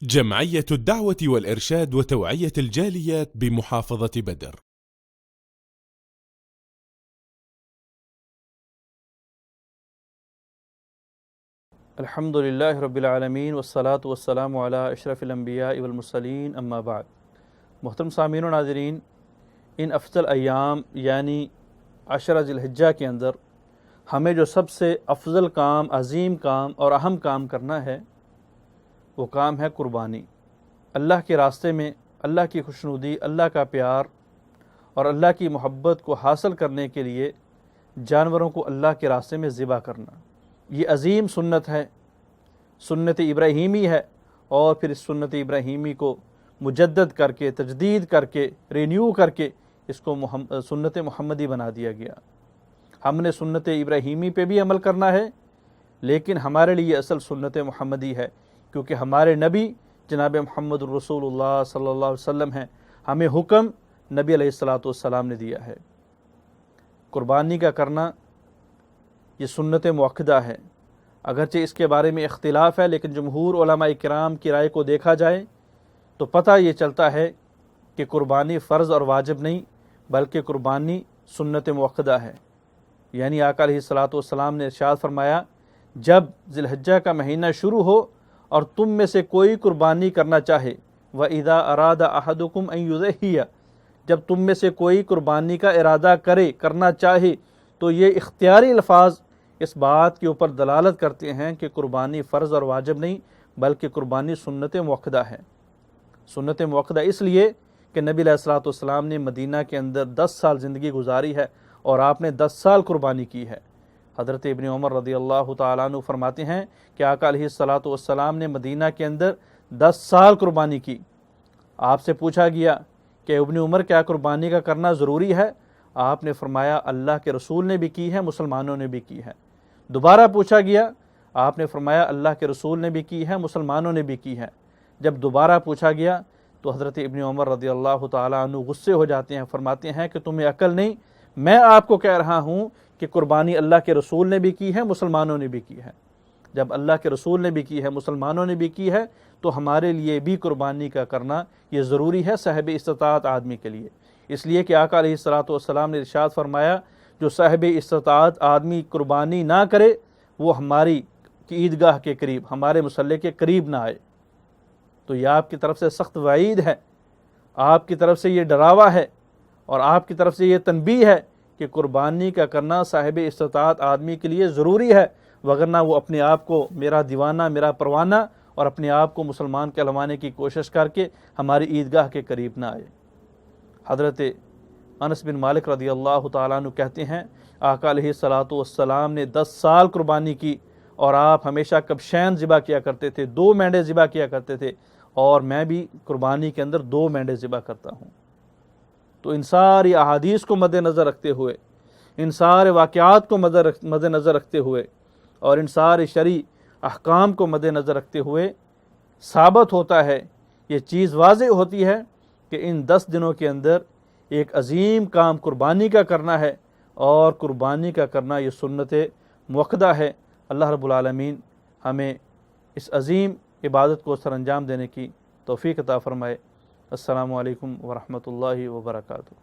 جمعية الدعوة والإرشاد وتوعية الجاليات بمحافظة بدر. الحمد للہ رب العالمین والصلاة والسلام علی اشرف الانبیاء والمرسلین اما بعد۔ محترم سامعین و ناظرین، ان افضل ایام یعنی 10 ذی الحجہ کے اندر ہمیں جو سب سے افضل کام، عظیم کام اور اہم کام کرنا ہے وہ کام ہے قربانی۔ اللہ کے راستے میں اللہ کی خوشنودی، اللہ کا پیار اور اللہ کی محبت کو حاصل کرنے کے لیے جانوروں کو اللہ کے راستے میں ذبح کرنا، یہ عظیم سنت ہے، سنت ابراہیمی ہے، اور پھر اس سنت ابراہیمی کو مجدد کر کے، تجدید کر کے، رینیو کر کے اس کو سنت محمدی بنا دیا گیا۔ ہم نے سنت ابراہیمی پہ بھی عمل کرنا ہے، لیکن ہمارے لیے اصل سنت محمدی ہے، کیونکہ ہمارے نبی جناب محمد الرسول اللہ صلی اللہ علیہ وسلم ہیں، ہمیں حکم نبی علیہ السلام نے دیا ہے۔ قربانی کا کرنا یہ سنت مؤکدہ ہے، اگرچہ اس کے بارے میں اختلاف ہے، لیکن جمہور علماء کرام کی رائے کو دیکھا جائے تو پتہ یہ چلتا ہے کہ قربانی فرض اور واجب نہیں، بلکہ قربانی سنت مؤکدہ ہے۔ یعنی آقا علیہ السلام نے ارشاد فرمایا، جب ذی الحجہ کا مہینہ شروع ہو اور تم میں سے کوئی قربانی کرنا چاہے، وَإِذَا أَرَادَ أَحَدُكُمْ أَن يُضَحِّيَ، جب تم میں سے کوئی قربانی کا ارادہ کرنا چاہے، تو یہ اختیاری الفاظ اس بات کے اوپر دلالت کرتے ہیں کہ قربانی فرض اور واجب نہیں، بلکہ قربانی سنت مؤکدہ ہے۔ سنت مؤکدہ اس لیے کہ نبی علیہ السلام نے مدینہ کے اندر 10 سال زندگی گزاری ہے اور آپ نے 10 سال قربانی کی ہے۔ حضرت ابن عمر رضی اللہ تعالیٰ عنہ فرماتے ہیں کہ آقا علیہ السلام نے مدینہ کے اندر 10 سال قربانی کی۔ آپ سے پوچھا گیا کہ ابن عمر کیا قربانی کا کرنا ضروری ہے؟ آپ نے فرمایا اللہ کے رسول نے بھی کی ہے، مسلمانوں نے بھی کی ہے۔ دوبارہ پوچھا گیا، آپ نے فرمایا اللہ کے رسول نے بھی کی ہے، مسلمانوں نے بھی کی ہے۔ جب دوبارہ پوچھا گیا تو حضرت ابن عمر رضی اللہ تعالیٰ عنہ غصے ہو جاتے ہیں، فرماتے ہیں کہ تمہیں عقل نہیں، میں آپ کو کہہ رہا ہوں کہ قربانی اللہ کے رسول نے بھی کی ہے، مسلمانوں نے بھی کی ہے۔ جب اللہ کے رسول نے بھی کی ہے، مسلمانوں نے بھی کی ہے، تو ہمارے لیے بھی قربانی کا کرنا یہ ضروری ہے صاحب استطاعت آدمی کے لیے۔ اس لیے کہ آقا علیہ السلام نے ارشاد فرمایا، جو صاحب استطاعت آدمی قربانی نہ کرے وہ ہماری عیدگاہ کے قریب، ہمارے مصلی کے قریب نہ آئے۔ تو یہ آپ کی طرف سے سخت وعید ہے، آپ کی طرف سے یہ ڈراوا ہے، اور آپ کی طرف سے یہ تنبیہ ہے کہ قربانی کا کرنا صاحب استطاعت آدمی کے لیے ضروری ہے، وگرنہ وہ اپنے آپ کو میرا دیوانہ، میرا پروانہ، اور اپنے آپ کو مسلمان کہلوانے کی کوشش کر کے ہماری عیدگاہ کے قریب نہ آئے۔ حضرت انس بن مالک رضی اللہ تعالیٰ عنہ کہتے ہیں، آقا علیہ السلام نے 10 سال قربانی کی، اور آپ ہمیشہ کبشین ذبح کیا کرتے تھے، 2 مینڈے ذبح کیا کرتے تھے، اور میں بھی قربانی کے اندر 2 مینڈے ذبح کرتا ہوں۔ تو ان ساری احادیث کو مد نظر رکھتے ہوئے، ان سارے واقعات کو مد نظر رکھتے ہوئے، اور ان سارے شرعی احکام کو مد نظر رکھتے ہوئے ثابت ہوتا ہے، یہ چیز واضح ہوتی ہے کہ ان 10 دنوں کے اندر ایک عظیم کام قربانی کا کرنا ہے، اور قربانی کا کرنا یہ سنت مؤکدہ ہے۔ اللہ رب العالمین ہمیں اس عظیم عبادت کو سر انجام دینے کی توفیق عطا فرمائے۔ السلام علیکم ورحمۃ اللہ وبرکاتہ۔